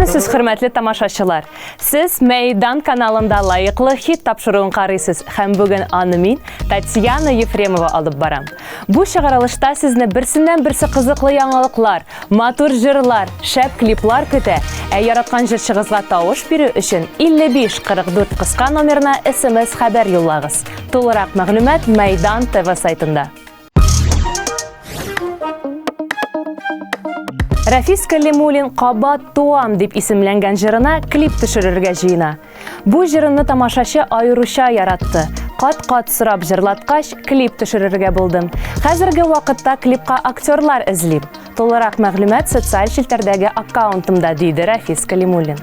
Сәләмлесез, хөрмәтле тамашачылар. Сез Мәйдан каналында лайыклы хит тапшыруын карыйсыз һәм бүген аны мин, Татьяна Ефремова алып барам. Бу чыгарылышта сезне берсеннән-берсе кызыклы яңалыклар, матур җырлар, шәп клиплар көтә. Яраткан җырчыгызга тавыш бирү өчен 5544 кыска номерына SMS хәбәр юллагыз. Тулырак мәгълүмат Мәйдан ТВ сайтында. Рафис Калимуллин «Кабат туам» дип исемләнгән җырына клип төшерергә җыена. Бу җырны тамашачы аеруча яратты. Кат-кат сорап җырлаткач, клип төшерергә булдым. Хәзерге вакытта клипка актерлар эзлим. Тулырак мәгълүмат социаль челтәрдәге аккаунтымда, диде Рафис Калимуллин.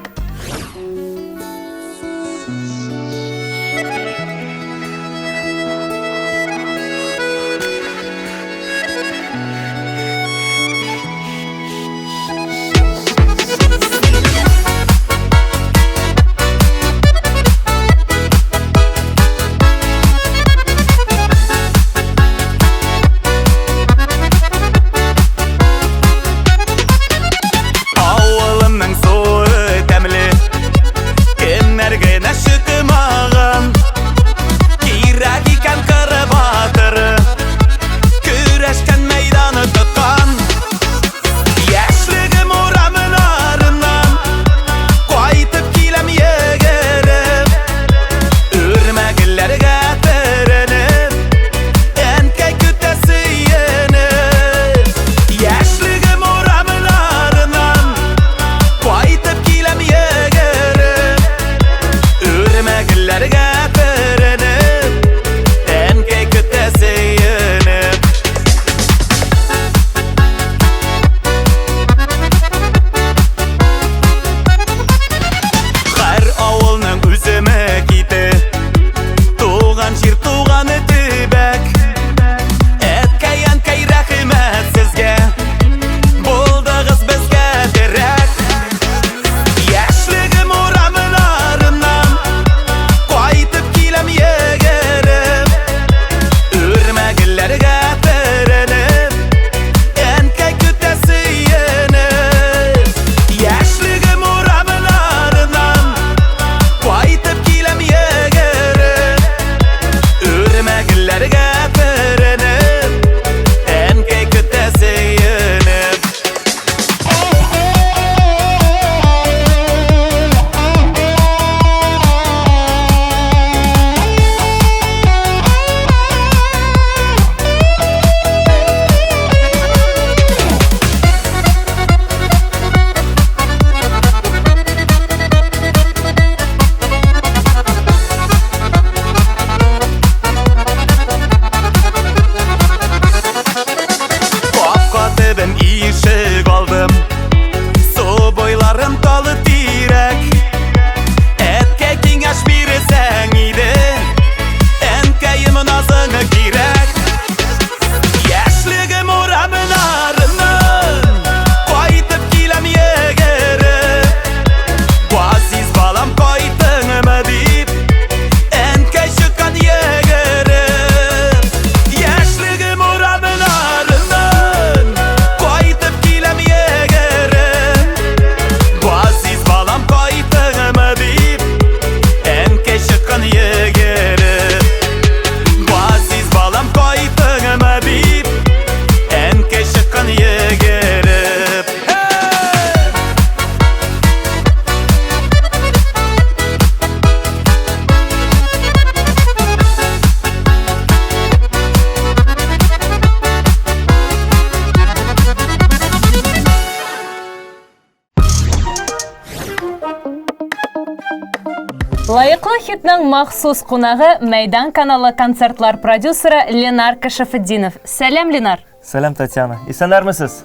Лайыклы хитның махсус кунагы Мәйдан каналы концертлар продюсеры Ленар Кашафетдинов. Сәлам, Ленар. Сәлам, Татьяна. Исәннәрмесез?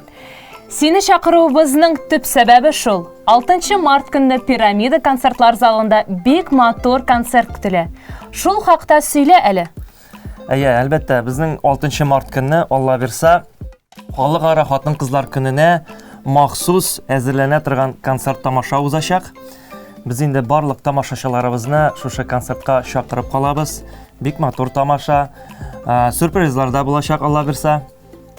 Сине чакыруыбызның төп сәбәбе шул. 6 март көнне Пирамида концертлар залында бик матур концерт көтелә. Шул хакта сөйлә әле. Әлбәттә, безнең 6 март көнне, Алла бирсә, халыкара хатын-кызлар көненә махсус әзерләнә торган концерт тамаша узачак. Biz инде барлык тамашачыларыбызны шушы концертка чакырып калабыз. Бик матур тамаша, сюрпризлар да булачак, Алла бирсә.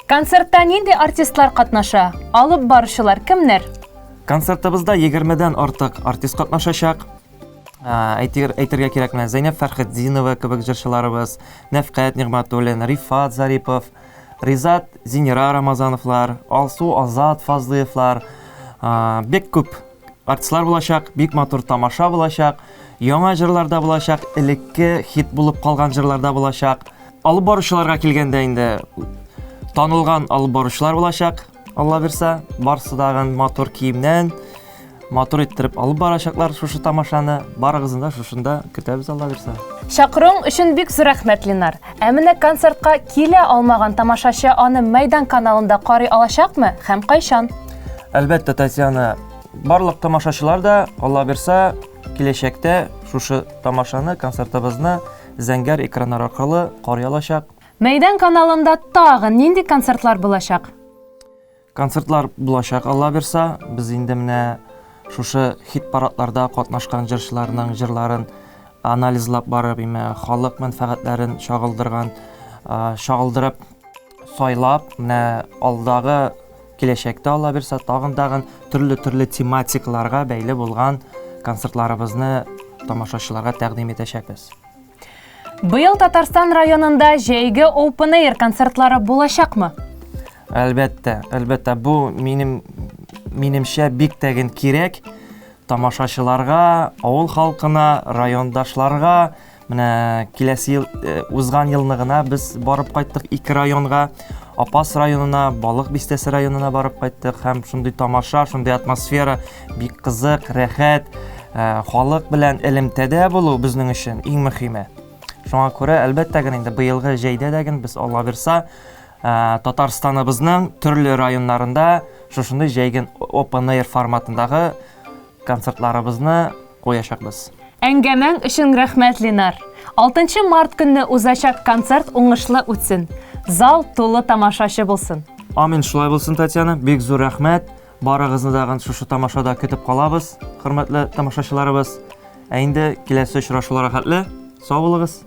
Концертта нинди артистлар катнаша? Алып баручылар кемнәр? Концертыбызда 20-дән артык артист катнашачак. Әйтергә кирәк, менә Зәйнәп Фәрхетдинова кебек җырчыларыбыз, Нәфкать Нигъмәтуллин, Рифат Зарипов, Ризат Зинира Рамазановлар, Алсу Азат Фазлыевлар, бик күп артистлар булачак, бик матур тамаша булачак, яңа җырларда булачак, элекке хит булып калган җырларда булачак. Алып баручыларга килгәндә инде танылган алып баручылар булачак. Алла бирсә, барсы дагы матур киемнән матур иттереп алып барачаклар шушы тамашаны. Барыгызны да шушында көтәбез, Алла бирсә. Шакыруң өчен бик зур рәхмәт, Ленар. Ә менә концертка килә алмаган тамашачы аны Мәйдан каналында карый алачакмы һәм кайчан? Әлбәттә, Татьяна, барлык тамашачылар да Алла бирсә киләчәктә шушы тамашаны, концертыбызны зәңгәр экраннар аркылы карый алачак. Мәйдан каналында тагы нинди концертлар булачак? Концертлар булачак, Алла бирсә. Без инде менә шушы хит парадларда катнашкан җырчыларның җырларын анализлап барып, халык мәнфәгатьләрен чагылдырып, сайлап, менә алдагы киләчәктә Алла бирсә тагын төрле тематикаларга бәйле булган концертларыбызны тамашачыларга тәкъдим итәчәкбез. Быел Татарстан районында җәйге Open Air концертлары булачакмы? Әлбәттә, бу минемчә бик тәген кирәк тамашачыларга, авыл халкына, райондашларга. Менә киләсе ел, узган елны гына без барып кайттык 2 районга, Апас районына, Балык Бистәсе районына барып кайттык һәм шундый тамаша, шундый атмосфера бик кызык, рәхәт, халык белән элемтәдә булу безнең өчен иң мөһиме. Шуңа күрә әлбәттә инде быелгы җәйдә дә без Алла бирсә Татарстаныбызның төрле районнарында шушындай җәйге Open Air форматындагы концертларыбызны куячакбыз. Әңгәмәң өчен рәхмәт, Ленар. 6 март көнне узачак концерт уңышлы үтсен. Зал тулы тамашачы булсын. Амин, шулай булсын, Татьяна. Бик зур рәхмәт. Барыгызны да шушы тамашада көтеп калабыз, хөрмәтле тамашачыларыбыз. Ә инде киләсе очрашуларга хәтле. Сау булыгыз.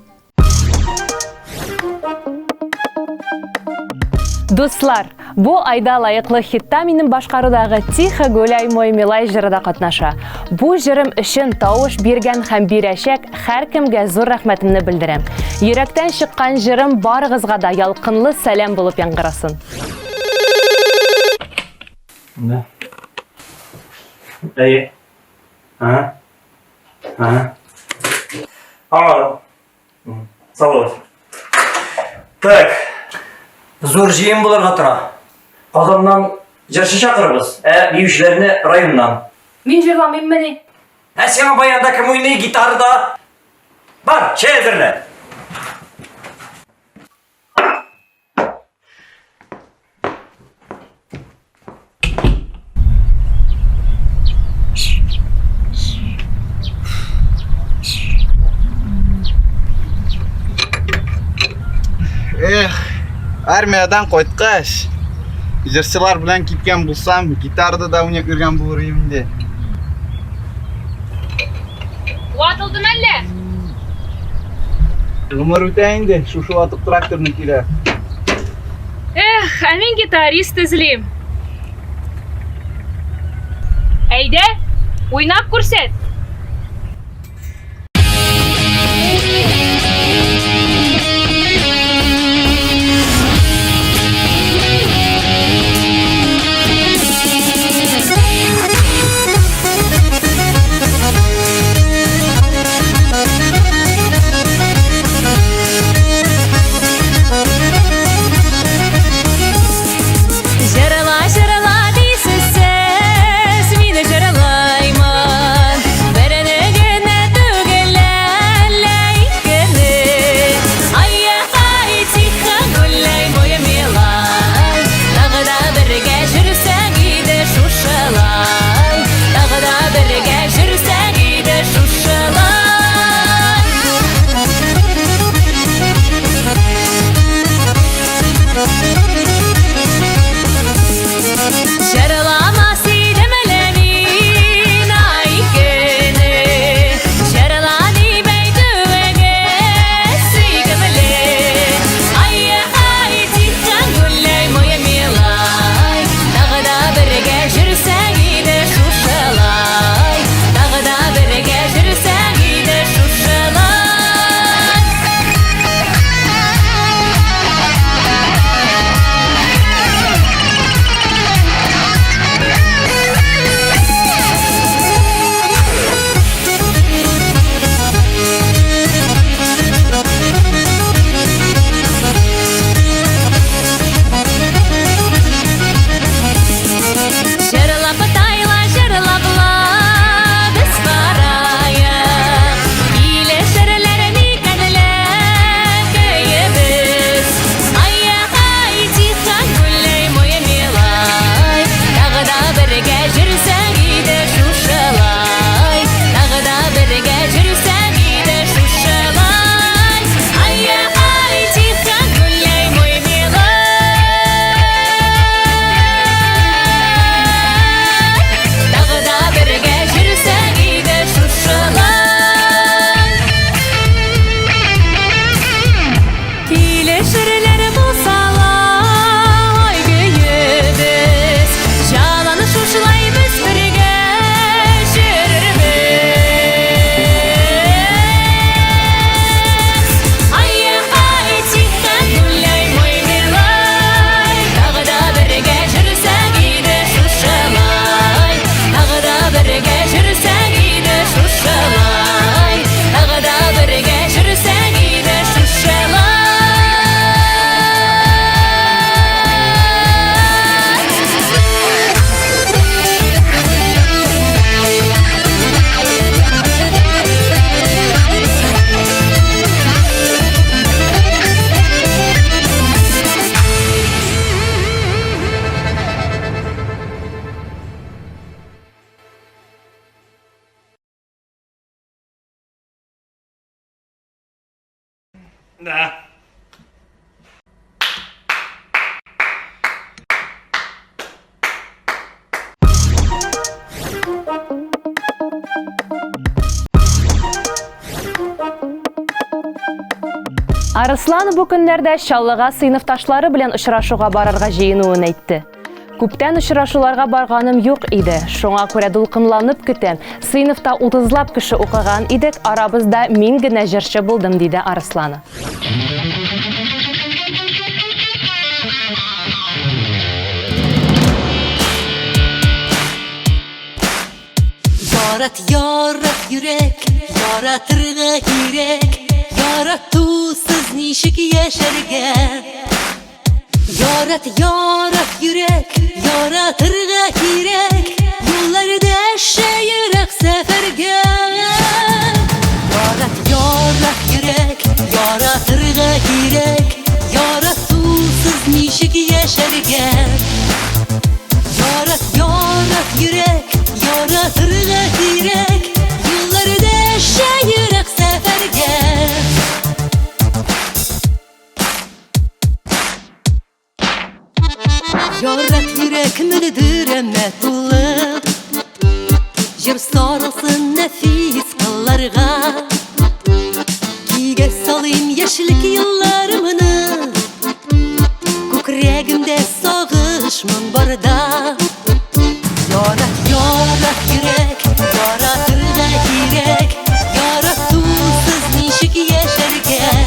Дуслар, бу айда лайыклы хитта минем башкарудагы Тихо гуляй мой милай җырында катнаша. Бу җырым өчен тавыш биргән һәм бирәчәк һәркемгә зур рәхмәтемне белдерәм. Йөрәктән чыккан җырым барыгызга да ялкынлы сәлам булып яңгырасын. Әйе. Салават. Так. Зор җыен булырга тора. Казаннан җырчы чакырыбыз, биючеләрне районнан. Мин җырламыйм мени. Сиңа баянда кем уйный гитарада? Бар, чәй әзерлә. Армиядан кайткач, җырчылар белән киткән булсам, гитарада да уйнап йөргән булырым инде. Ватылдым әллә? Гомер үтә инде, шушы ватып тракторны килә. Ә мин гитарист эзлим. Әйдә, уйнап күрсәт. Арыслан бу көннәрдә Чаллыга сыйныфташлары белән очрашуга барырга җыенуын әйтте. Күптән очрашуларга барганым юк иде. Шуңа күрә дулкынланып көтәм. Сыйныфта 30лап кеше укыган идек, арабызда мин генә җырчы булдым, диде Арысланы. Yarat yürek, yaratırga girek. Yaratusuz nişik yaşargen. Yarat yürek, yaratırga girek. Yollarda yürek sefergen. Yarat yürek, yaratırga girek. Yaratusuz nişik yaşargen. Yarat yürek, yaratırga girek. Yollarda yürek sefergen. Yarat yürek müdür emmetullah. Jır sarılsın nefis kıllarga. Kiye salayım yeşillik yıllarımını. Kukregimde sağışmın barda. Yarat yürek, yaratırga girek. Yaratusuz nişik yaşargen.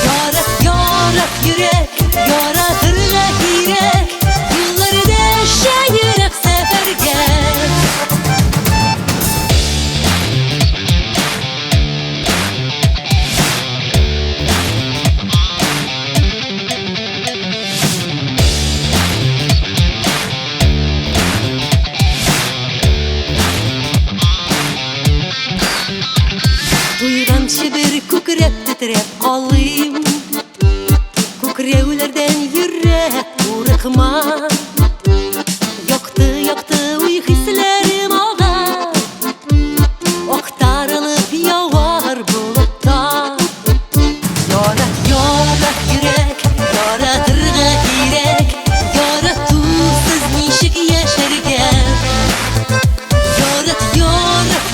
Yarat yürek, yaratırga girek. Yıllarda yürek sefergen. Duygamçı bir kukrep titrep kalayım. Kukrevlerden yürek uğrıkma. Yaktı uy hislerim ağa. Oktarılıp yağar bulutta. Yarat yürek, yaratırga girek. Yaratusuz nişik yaşargen. Yarat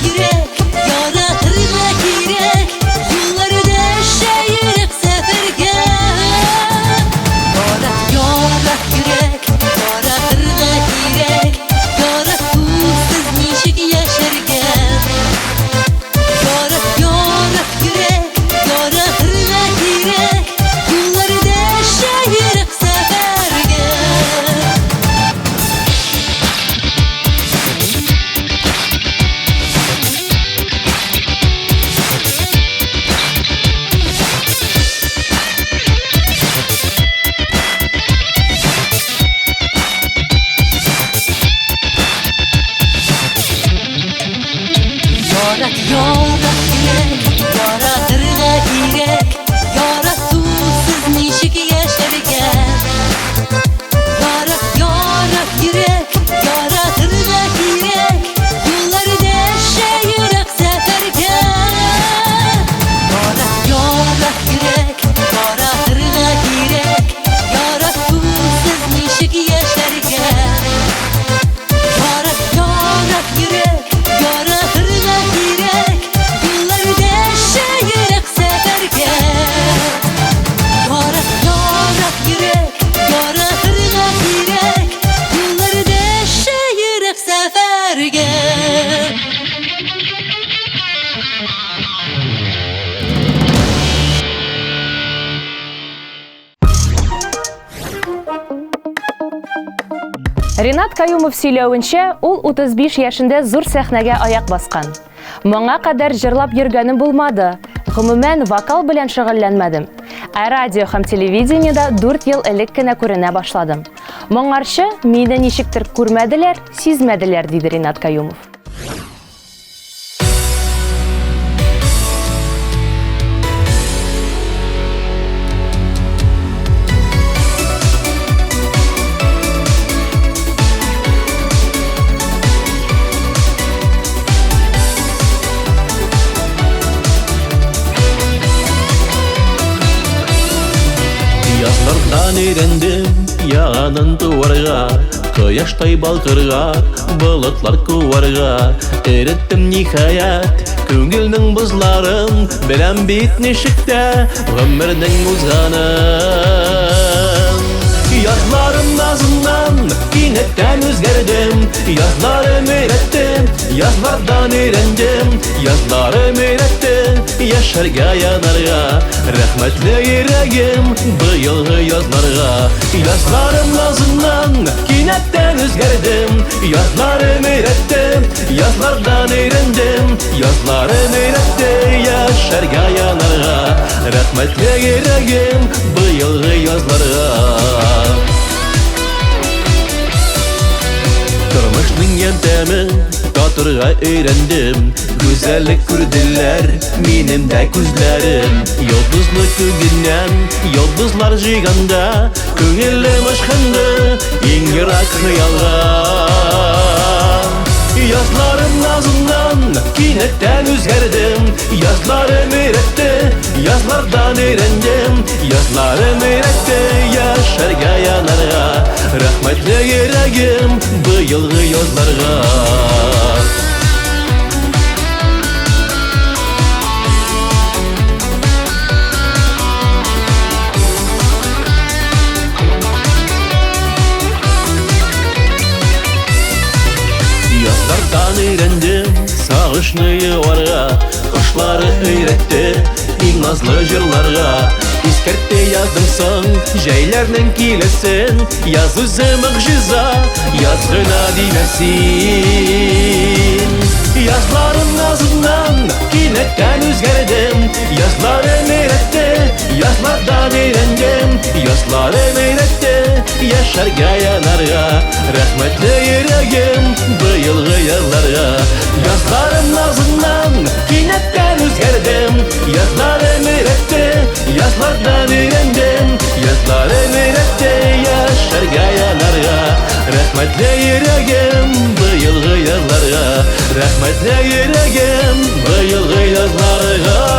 yürek, yaratırga girek. Yollarda yürek sefergen. Yarat yürek, yaratırga girek. Yaratusuz nişik yaşargen. Yarat yürek, yaratırga girek. Yollarda yürek sefergen. Yarat yürek, yaratırga girek. Yaratusuz nişik yaşargen. Yarat yürek, yaratırga girek. Yollarda yürek sefergen. Yarat yürek, yaratırga girek. Yaratusuz nişik yaşargen. Yarat yürek, yaratırga girek. Yollarda yürek sefergen. Yarat yürek, yaratırga girek. Yollarda yürek sefergen. Ринат Каюмов сөйләвенчә, ул 35 яшендә зур сәхнәгә аяк баскан. Моңа кадәр җырлап йөргәнем булмады. Гомумән вокал белән шөгыльләнмәдем. Ә радио һәм телевидениедә 4 ел элек кенә күренә башладым. Моңарчы мине ничектер күрмәделәр, сизмәделәр, диде Ринат Каюмов. Yazlardan öğrendim yağanın duvarga, Kıyaştay balkırga, bulutlar kuvarga. Erettim nihayet köngülnün buzların, Bilen bitmişikte ömürnün uzganın. Yazlarım nazından inetten özgerdim, Yazlarım öğrettim, yazlardan öğrendim, Yazlarım öğrettim, yaşarga yanarga, Rahmetli yüreğim bu yılgı yazlarga. Yazlarım nazından inetten özgerdim, Yazlarım öğrettim, yazlardan öğrendim, Yazlarım öğretti, yaşarga yanarga, Rahmetli yüreğim bu yılgı yazlarga. Durmuşnun yöntemi tatırga öğrendim, Güzellik kürdüler benim de gözlerim. Yıldızlı köyünden yıldızlar jiganda, Köngülüm aşkındı en yirak hayalgan. Yazlarım nazından kinetten özgerdim, Yazlarım öğretti, yazlardan öğrendim, Yazlarım öğretti, yaşarga yanarga, Rahmetli yüreğim bu yılgı yazlarga. Yazlardan öğrendim sağışını yuvarga, Kışları öğretti en nazlı jırlarga. İskertte yazdımsın jeylerden kilesin, Yaz üzümük jiza yazgına dimesin. Yazlarım nazından kinetten özgerdim, Yazlarım öğretti, yazlardan öğrendim, Yazlarım öğretti, yaşarga yanarga, Rahmetli yüreğim bu yılgı yıllarga. Yazlarım nazından kinetten özgerdim, Yazlarım öğretti, yazlardan öğrendim, Yazlarım öğretti, yaşarga yanarga, Rahmetli yüreğim bu yılgı yıllarga, Rahmetli yüreğim bu yılgı yazlarga.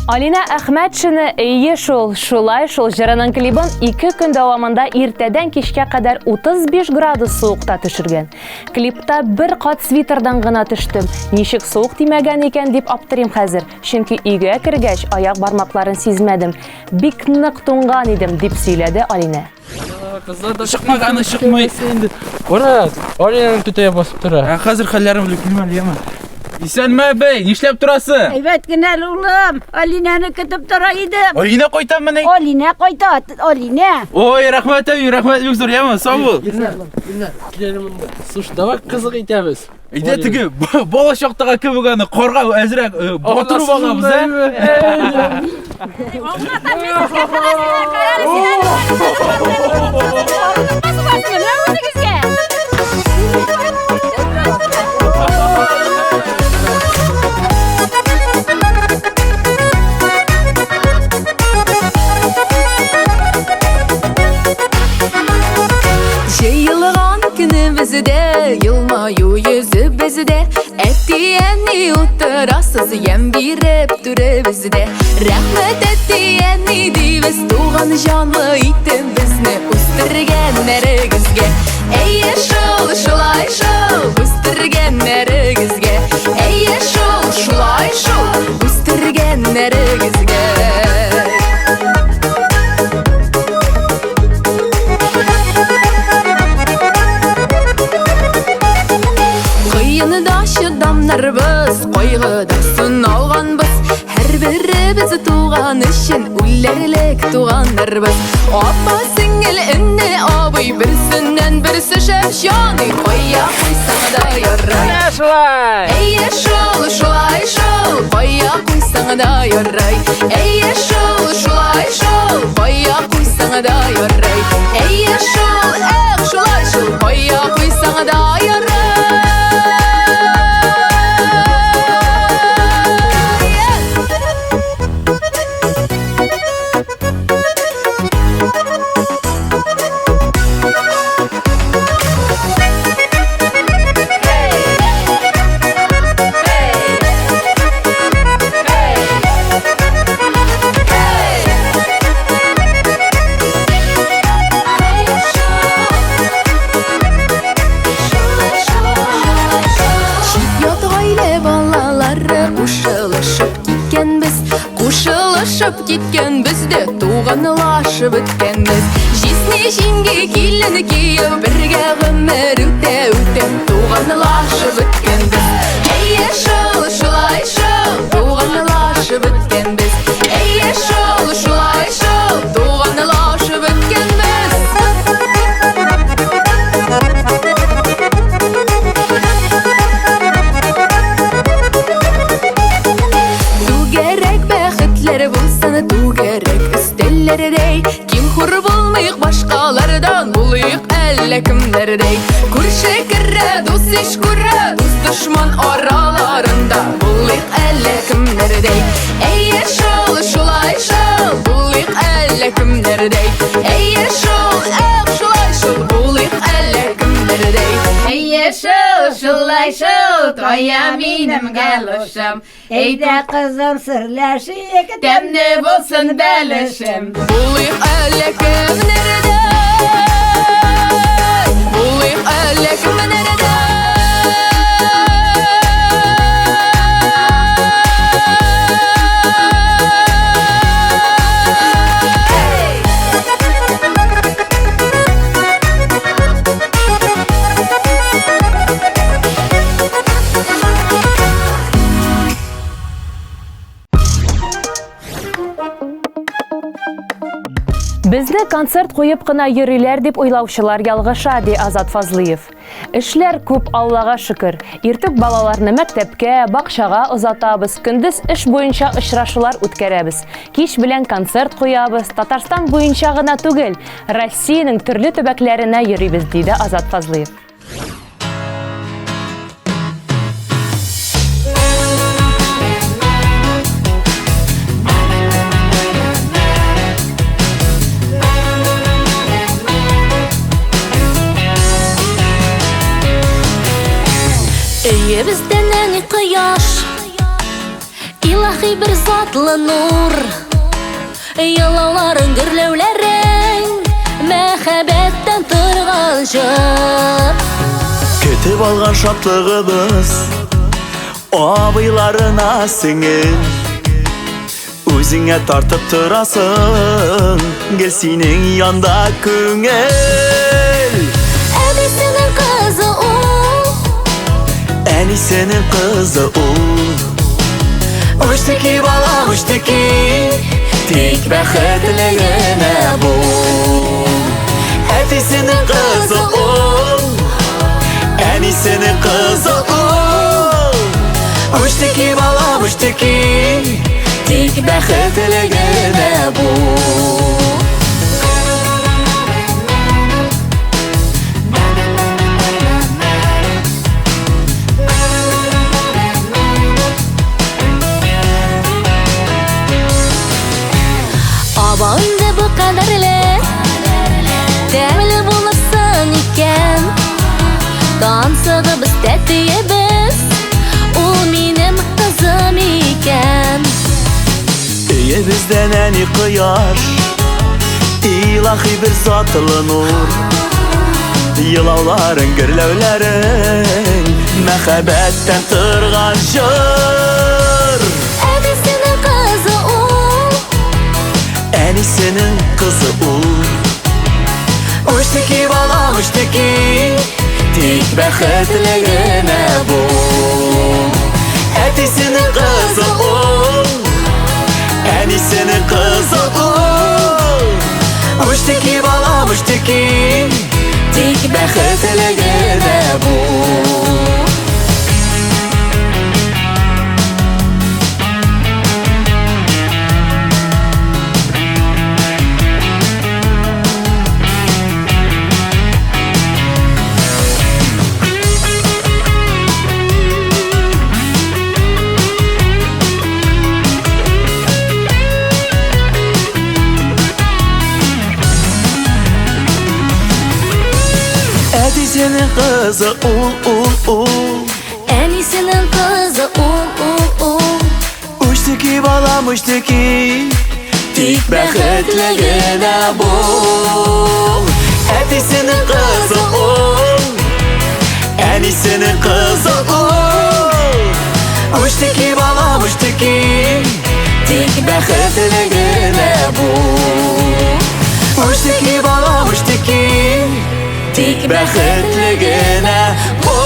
Alina Ahmetшина eye şulay jırının klibin 2 gün davamında erteden kişke kadar 35 gradus soğukta düşürgen. Klipta bir kat sviterdan gına düştüm. Nişik soğuk demegen eken dep aptırayım hazır. Çünkü үйге kirgeç ayak barmakların sezmedim. Bik nık tungan idim dep söyledi Alina. Kızlar da çıkmagаны çıkmay. Ora, Alina'nın tüteye basıp tura. Hazır hallerim bilmeli ama. İsenme bey, niшлеп turası? Evet günel oğlum. Alina'nı kütüp duraydım. Alina koytan mı ne? Alina koydu. Alina. Oy rahmet abi, rahmet büyük zor yama, sağ ol. Günler. Gidelim. Suş davak kızık itemiz. İde tügü, bola şoktağa kıvıganı korga ezrek batırı bağlamız ha? Yılgan günümüzde yılmayu yüzü bizde Ettiyenni uttırasız yem birip dürü bizde Rahmet ettiyenni diviz tuğan canlı itim bizni Üstürgenlerigizge Eye şul şulay şul Üstürgenlerigizge Eye şul şulay şul Üstürgenlerigizge Damlarımız koyğıda sunalğanbız Her birimiz tuğan için ullerlik tuğanlarımız Abba singil inni abi birisinden birisi şefşani Koya koysana da yarray Eye şul şulay şul Koya koysana da yarray Eye şul şulay şul Koya koysana da yarray Eye şul şulay şul Koya koysana da yarray Yaşap gitken bizde tuğanlaşıp ötkenmiz Jisne jinge kilini kiyip birge ömür ötem Tuğanlaşıp ötkenmiz Ey yaşıl şulay şıl tuğanlaşıp ötkenmiz Ey yaşıl şulay şıl tuğanlaşıp ötkenmiz Tu gerek bəxtləri bulsan tu gerek istellerdey Kim hur bulmayıq başqalardan bulayıq elle kimlerdey Kur şekirre dost iş kurre dost düşman aralarında bulayıq elle kimlerdey Ey yaşıl şulay şıl bulayıq elle kimlerdey Ey yaşıl şulay şıl bulayıq elle kimlerdey Ey yaşıl şulay şıl toya minim galuşum Ey de kızım sırlaşık demne bulsun belişim Bulayıq elle kimlerdey Bulayıq elle kimlerdey Безне концерт куеп кына йөриләр дип уйлаучылар ялгыша, ди Азат Фазлыев. Эшләр күп, Аллага шөкер. Иртүк балаларны мәктәпкә, бакчага озатабыз, көндез эш буенча очрашулар үткәрәбез. Кич белән концерт куябыз. Татарстан буенча гына түгел, Россиянең төрле төбәкләренә йөрибез, диде Азат Фазлыев. Öye bizden en kıyaş İlahi bir zatlı nur Yalanların gürlevlerin Mehabetten tırgan jır Ketip algan şatlığımız Abıylarına singil Özüne tartıp tırasın Gel senin yanda küngel Elisinin kızı o Enisenin kızı ol Uçtaki bala uçtaki Tek bəxtligine bu Etisinin kızı ol Enisenin kızı ol Uçtaki bala uçtaki Tek bəxtligine bu Abağında bu kadarla Temeli bulursan iken Dansağı biz tetiyemiz O benim kızım iken Eye bizden eni kıyar İlahi bir zatlı nur Yılavların gürlevlerin Mehabetten tırgan jır Edisinin kızı o Enisinin kızı ol Uçtaki bala uçtaki Tek bəxtligine bu Etisinin kızı ol Enisinin kızı ol Uçtaki bala uçtaki Tek bəxtligine bu Enisinin kızı ol Enisinin kızı o Uçtaki bala uçtaki Tek bəxtligine bu Etisinin kızı ol Enisinin kızı ol Uçtaki bala uçtaki Tek bəxtligine бәхетлегенә бол.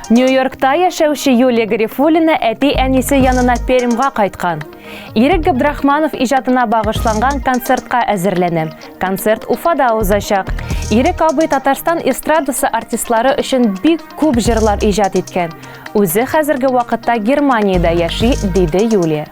Нью-Йоркта яшәүче Юлия Гарифуллина әти-әнисе янына Пермьгә кайткан. Ирек Габдрахманов иҗатына багышланган концертка әзерләнә. Концерт Уфада узачак. Ирек абый Татарстан эстрадасы артистлары өчен бик күп җырлар иҗат иткән. Үзе хәзерге вакытта Германиядә яши, диде Юлия.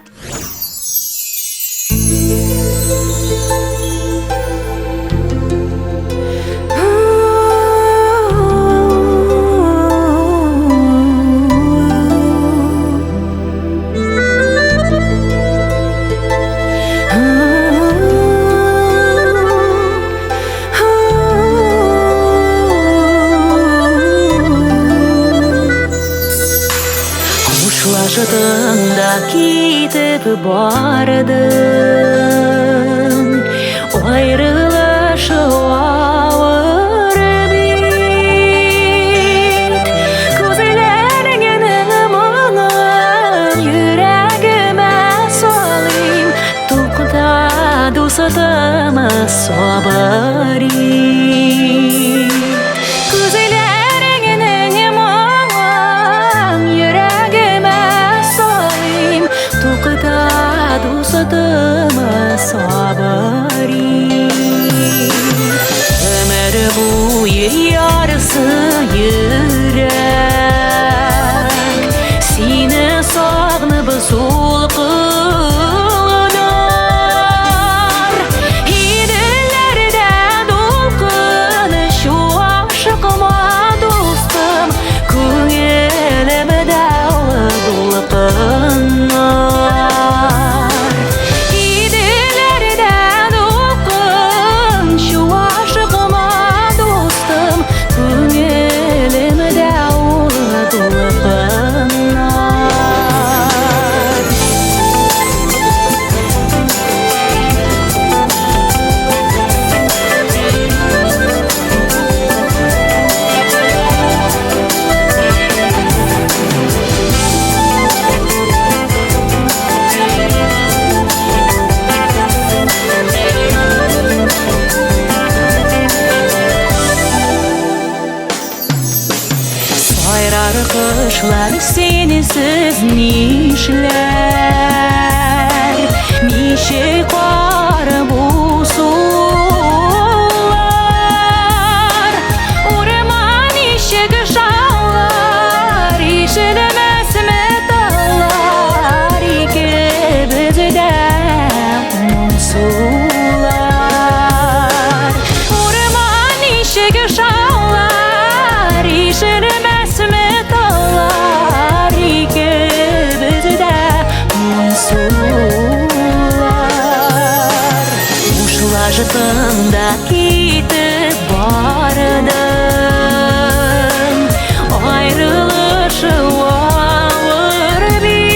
Шатында китеп бардым, аерылышы авыр бит. Күзләреңнең моңын йөрәгемә салыйм, тукта дусатым сабыр ит. Күзләреңнең моңын йөрәгемә салыйм, тукта дусатым сабыр ит. Ömür boyu yarısı yürek, seni sağınıp solğunar. Hidillerde dolkun şu aşkıma dostum, көңіліме дәулі долқынlar. Hidillerde dolkun şu aşkıma dostum, көңіліме дәулі долқынlar. Сайрар кышлар сенisiz нишler, ничек кар бу сулар. Урман ишеге шаулар, ишелмәсме таллар, икебездә моңсулар. Урман ишеге шаулар, ишелмәсме таллар, икебездә моңсулар. Ушла жытында китеп бардым, айрылышы авыр бит.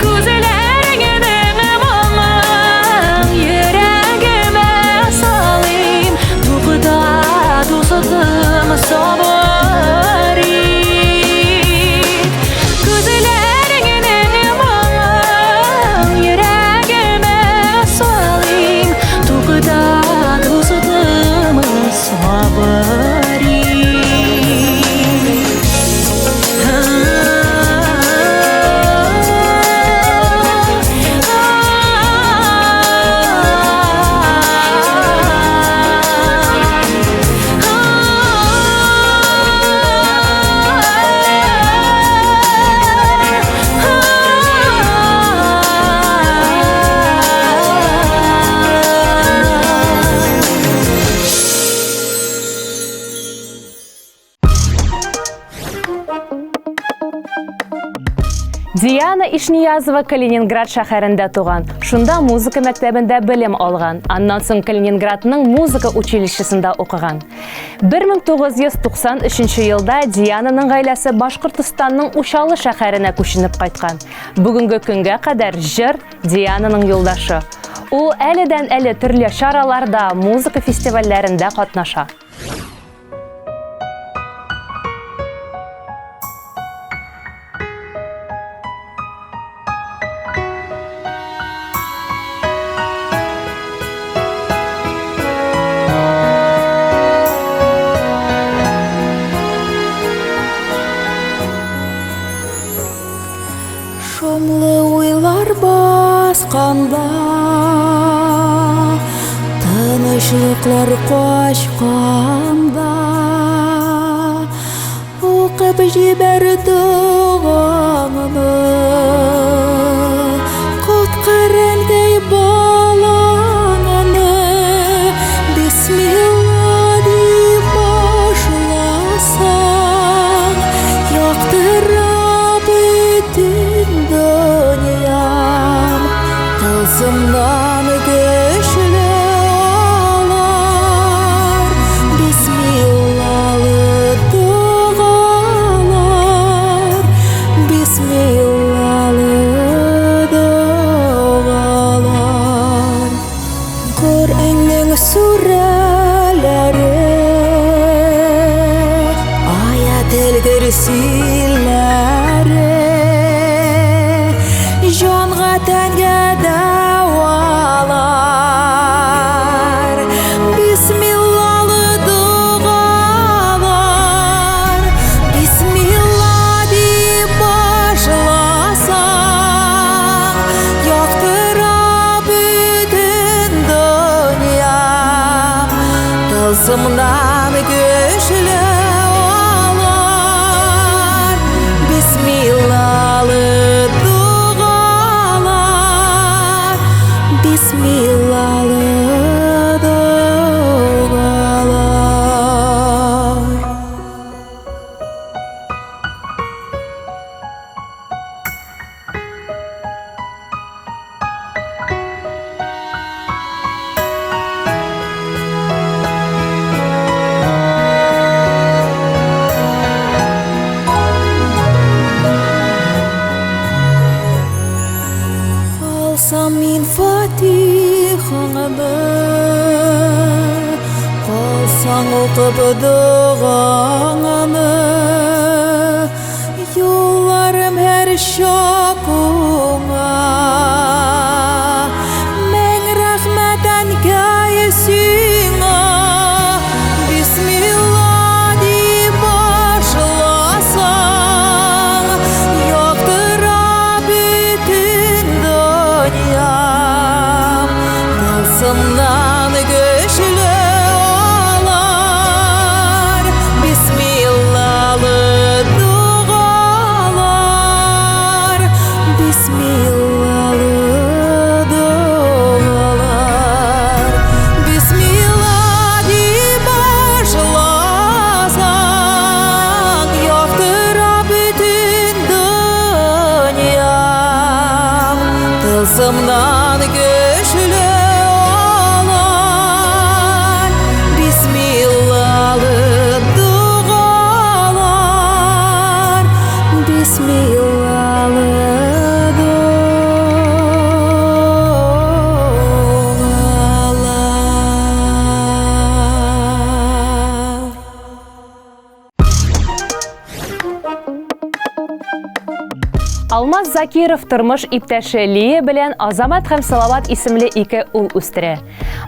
Күзләреңнең моңын йөрәгемә салыйм, тукта дусатым сабыр ит. Күзләреңнең моңын йөрәгемә салыйм, тукта Диана Ишниязова Калининград шәһәрендә туган. Шунда музыка мәктәбендә белем алган. Аннан соң Калининградның музыка училищесында укыган. 1993 елда Диананың гаиләсе Башкортстанның Ушалы шәһәренә күченеп кайткан. Бүгенге көнгә кадәр җыр Диананың юлдашы. Ул әледән-әле төрле чараларда, музыка фестивальләрендә катнаша. Шомлы уйлар басканда, тынычлыклар качканда, укып җибәр дугаңны, коткаргандай балаңны, бисмилла дип башласаң, яктыра бөтен дөньям, тылсымнан көчле алар, бисмиллалы дугалар, бисмиллалы дугалар. Коръәннең сүрәләре, аят-ел көрсиләре, җанга тәнгә дәвалар, бисмиллалы дугалар, бисмилла дип башласаң, яктыра бөтен дөньям, тылсымнан көчле алар, бисмиллалы дугалар, бисмиллалы дугалар. Калсам мин фатихаңны, калсаң укып дугаңны, юлларым һәр чак уңа, мең рәхмәт әнкәй сиңа, бисмилла дип башласаң, яктыра бөтен дөньям, тылсымнан көчле алар, бисмиллалы дугалар, бисмиллалы дугалар. Бисмилла дип башласаң, яктыра бөтен дөньям, тылсымнан көчле алар, бисмиллалы дугалар, бисмиллалы дугалар. Алмаз Закиров тормыш иптәше Лия белән Азамат һәм Салават исемле ике ул үстерә.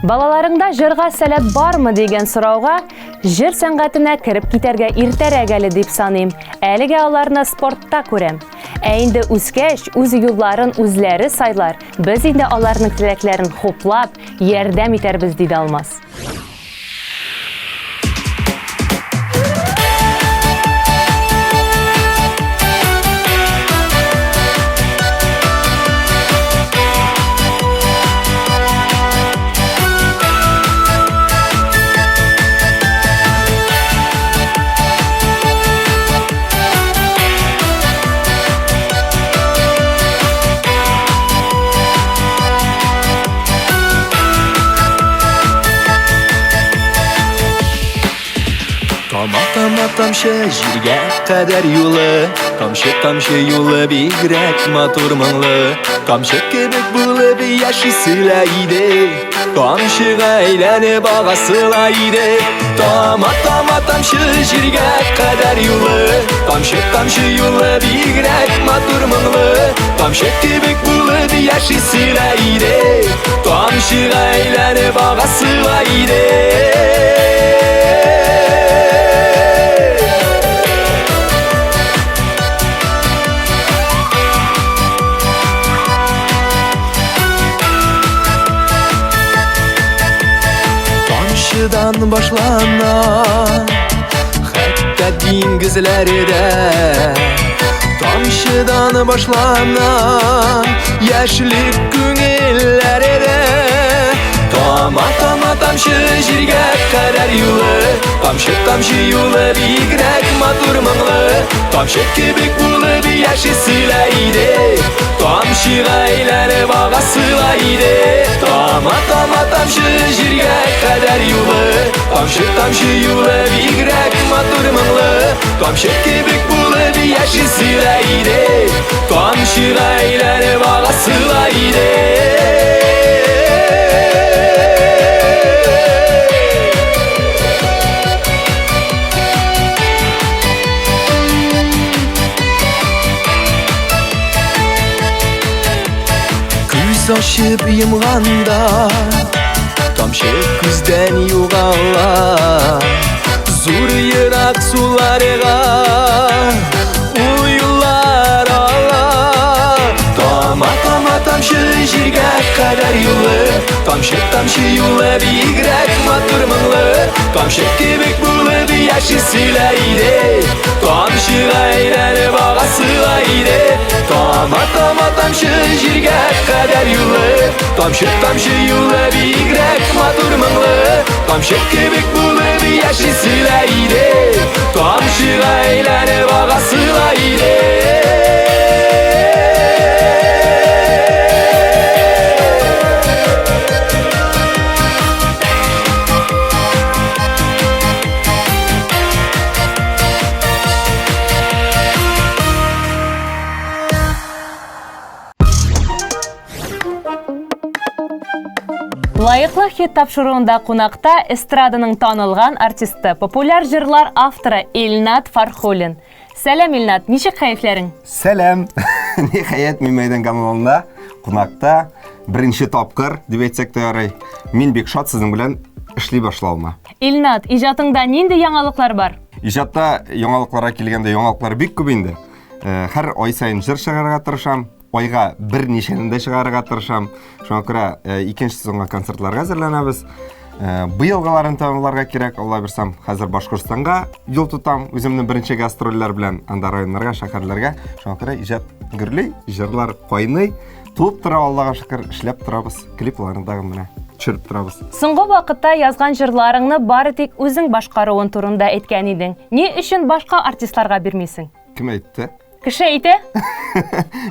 Балаларыңда җырга сәләт бармы дигән сорауга, җыр сәнгатенә кереп китәргә иртәрәк әле дип саныйм. Әлегә аларны спортта күрәм. Ә инде үскәч, үз юлларын үзләре сайлар. Без инде аларның теләкләрен хуплап, ярдәм итәрбез диде Алмаз. Тамшы җиргә кадәр юлы, тамшы юлы бигрәк матур моңлы. Тамчы кебек булып яшисела иде, тамчыга әйләнеп агасыла иде. Тамшы җиргә кадәр юлы, тамчы юлы бигрәк матур моңлы. Тамчы кебек булып яшисела иде, тамчыга әйләнеп агасыла иде. Тамчыдан башлана, хәтта диңгезләрдә. Тамчыдан башлана, яшьлек күңелләрдә. Тамчы җиргә кадәр юлы, тамчы юлы бигрәк матур моңлы. Тамчы кебек булып яшисела иде, тамчыга әйләнеп агасыла иде. Тамчы җиргә кадәр юлы, тамчы юлы бигрәк матур моңлы. Тамчы кебек булып яшисела иде, тамчыга әйләнеп агасыла иде. Açıp yumganda, tamşı күздән югала. Зур йырак суларга уйлар ала. Тамчы җиргә кадәр юлы, тамчы юлы бигрәк матур моңлы. Тамчы кебек булып яшисела иде, тамчыга әйләнеп агасыла иде. Тамчы җиргә кадәр юлы, тамчы юлы бигрәк матур моңлы. Тамчы кебек булып яшисела иде, тамчыга әйләнеп агасыла иде. Лайыклы хит тапшыруында кунакта эстраданың танылган артисты, популяр җырлар авторы Илнат Фархуллин. Сәлам, Илнат, ничек хәефләрең? Сәлам. Ниһаять мин мәйдан каналында кунакта беренче тапкыр дип әйтсәк тә ярый. Мин бик шат сезнең белән эшли башлауыма. Илнат, иҗатыңда нинди яңалыклар бар? Иҗатта яңалыкларга килгәндә яңалыклар бик күп инде. Һәр ай сайын җыр чыгарырга тырышам. Айга берничәнен дә чыгарырга тырышам. Шуңа күрә икенче сезонга концертларга әзерләнәбез. Быелгыларын тәмамларга кирәк. Алла бирсәм, хәзер Башкортстанга юл тутам. Үземнең беренче гастрольләр белән анда районнарга, шәһәрләргә. Шуңа күрә иҗат гөрли, җырлар кайный. Туып тора, Аллага шөкер, эшләп торабыз. Клипларны да менә төшереп торабыз. Соңгы вакытта язган җырларыңны бары тик үзең башкаруын турында әйткән идең. Ни өчен башка артистларга бирмисең? Кем әйтте? Кеше әйтә?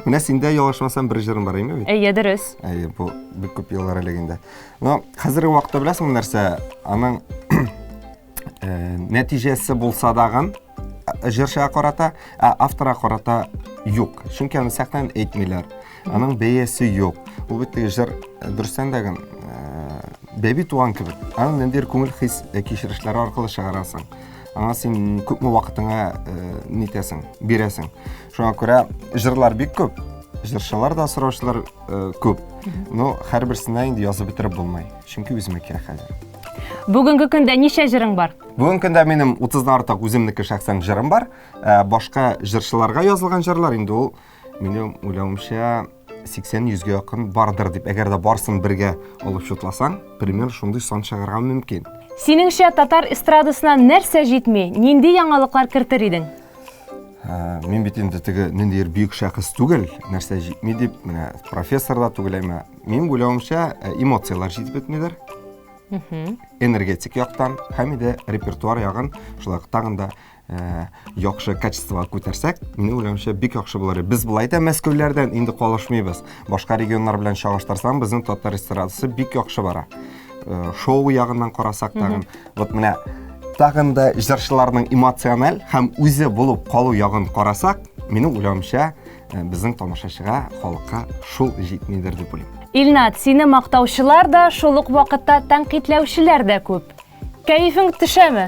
Менә синдә ялгышмасам бер җырым бар име бит? Әйе, дөрес. Әйе, бу бик күп еллар элегендә. Но хәзерге вакытта беләсең нәрсә, аның нәтиҗәсе булса дагын җырчыга карата, авторга карата юк. Чөнки аны сәхнәдән әйтмиләр. Аның бәясе юк. Ул бит җыр дөрестән дә бәби туган кебек. Аның нендер күңел хис кичерешләре аркылы чыгарасың. Аңа син күпме вакытыңа нитәсең, бирәсең. Шуңа күрә җырлар бик күп, җырчылар да сораучылар күп. Но һәрберсенә инде язып битереп булмай. Чөнки үземә кирәк хәзер. Бүгенге көндә ничә җырың бар? Бүгенге көндә минем 30-дан артык үземнеке шәхсән җырым бар. Башка җырчыларга язылган җырлар инде ул минем уйлавымча 80-100гә якын бардыр дип. Әгәр дә барсын бергә алып шутласаң, пример шундый сан чыгарга мөмкин. Синеңчә татар эстрадасына нәрсә җитми? Нинди яңалыклар кертер идең? Мин бит инде теге ниндидер бөек шәхес түгел, нәрсә җитми дип, менә профессор да түгел әмма. Мин уйлавымча эмоциялар җитеп бетмидер. Энергетик яктан һәм дә репертуар ягын шулай тагын да яхшы качествога күтәрсәк, минем уйлавымча бик яхшы булыр. Без булай да Мәскәүләрдән инде калышмыйбыз. Башка регионнар белән чагыштырсам, безнең татар эстрадасы бик яхшы бара. Шоу ягыннан карасак тагын, вот менә тагын да җырчыларның эмоциональ һәм үзе булып калу ягын карасак, минем уйлавымча, безнең тамашачыга, халыкка шул җитмидер дип уйлыйм. Илнат, сине мактаучылар да, шул ук вакытта тәнкыйтьләүчеләр дә күп. Кәефең төшәме?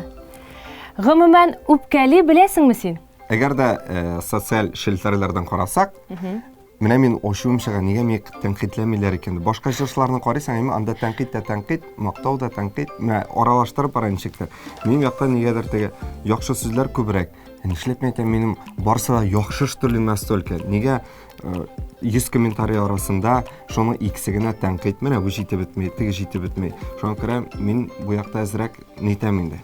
Гомумән, үпкәли беләсеңме син? Әгәр дә социаль челтәрләрдән карасак, менә мин ошуымчага нигә ми тәнкыйтьләмиләр икән? Башка җырчыларны карыйсың, анда тәнкыйть тә тәнкыйть, мактау да тәнкыйть, менә аралаштырып бара ничектер. Минем яктан нигәдер теге яхшы сүзләр күбрәк. Нишләп әйтәм, минем барысы да яхшы штурлы настолько. Нигә 100 комментарий арасында шуның икесе генә тәнкыйть, менә бу җитеп бетмәй, теге җитеп бетмәй. Шуңа күрә мин бу якта әзрәк нитәм инде.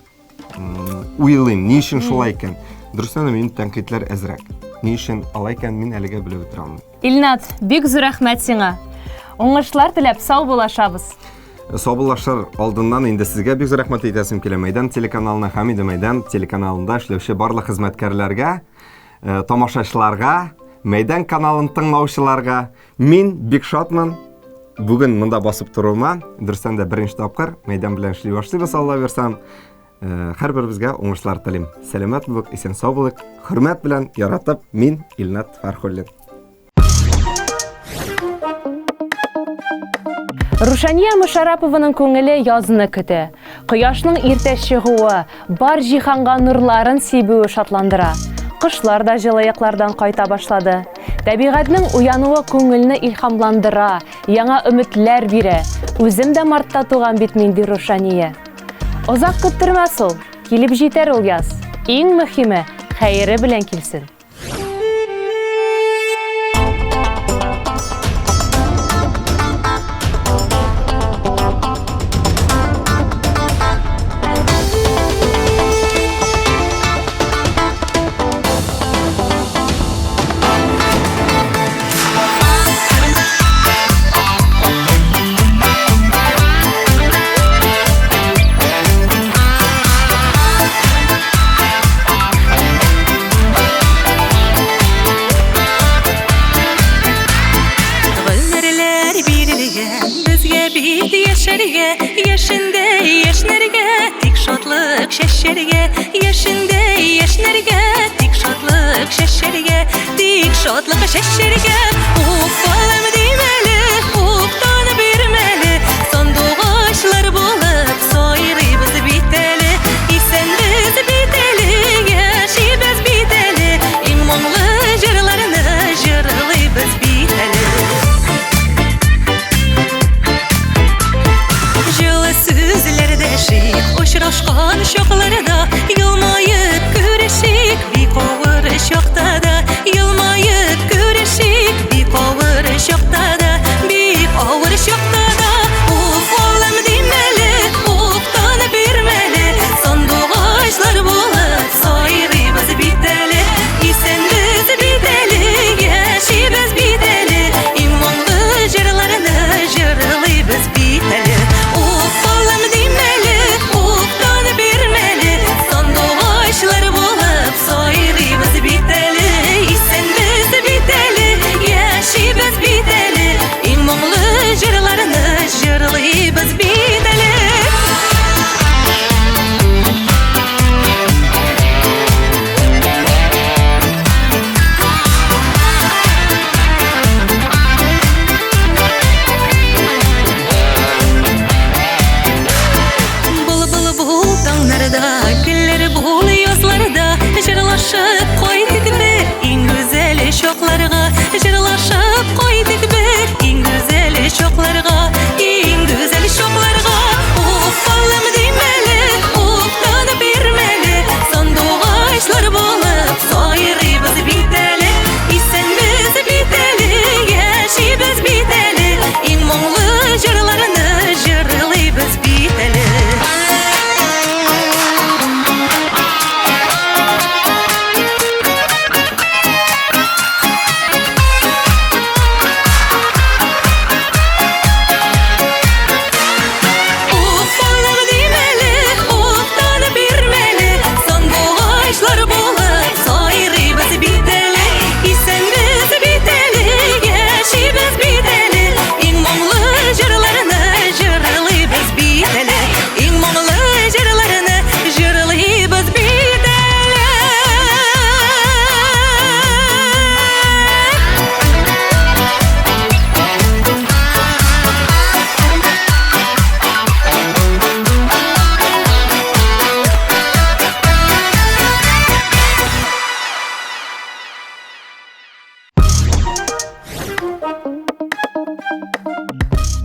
Уйлыйм, ни өчен шулай икән? Дөрестән минем тәнкыйтьләр әзрәк. Ни өчен алай икән, мин әлегә белеп бетә алмыйм. Илнат, бик зур рәхмәт сиңа. Уңышлар теләп сау булашабыз. Саубуллашыр алдыннан инде сезгә бик зур рәхмәт әйтәсем килә. Мәйдан телеканалына һәм инде Мәйдан телеканалында эшләүче барлык хезмәткәрләргә, тамашачыларга, Мәйдан каналын тыңлаучыларга мин бик шатмын. Бүген монда басып торуыма, дөрестән дә беренче тапкыр Мәйдан белән эшли башлыйбыз, Алла бирсәм. Һәрберебезгә уңышлар телим. Сәламәт булык, исән сау булык. Хөрмәт белән яратып, мин Илнат Фәрхуллин. Рушания Мушарапованың күңеле язны көтә. Кояшның иртә чыгуы, бар җиһанга нурларын сибүе шатландыра. Кышлар да җылыяклардан кайта башлады. Табигатьнең уянуы күңелне илһамландыра, яңа өметләр бирә. Үзем дә мартта туган бит мин ди Рушания. Озак көттермәс ул, килеп җитәр ул яз. Иң мөһиме, хәере белән килсен. Yaşında yaşlarga tik şadlık şeşerge Yaşında yaşlarga tik şadlık şeşerge Tik şadlık şeşerge Ufalım demeli, uftanı birmeli Sandığı bulup soyrıyız biteli İsen biz biteli, yaşayız biteli İmanlı jırlarını jırlıyız biteli Uçraşkan şoklarda yılmayıp güreşik bir kovur şokta da Yılmayıp güreşik bir kovur şokta da Bir kovur şokta da Uf oğlum demeli, uftan birmeli Sandığı bulup soyrıyız biteli İsen biz biteli, yaşayız biteli İmanlı jırlarını jırlıyız biteli Uf oğlum demeli bulup soyrıyız biteli İsen biz biteli, yaşayız biteli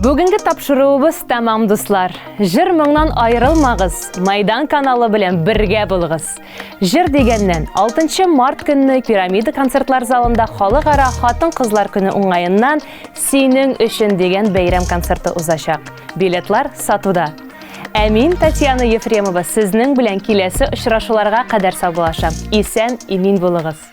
Бүгінгі тапшыруыбыз тәмам дуслар. Жыр мыңнан айырылмағыз, Майдан каналы белән бергә булыгыз. Жыр дигәннән 6 март көнне Пирамида концертлар залында халыкара хатын-кызлар көне уңаеннан «Синең өчен» дигән бәйрәм концерты узачак. Билетлар сатуда. Ә мин, Татьяна Ефремова, сезнең белән киләсе очрашуларга кадәр саубуллашам. Исән, имин булыгыз.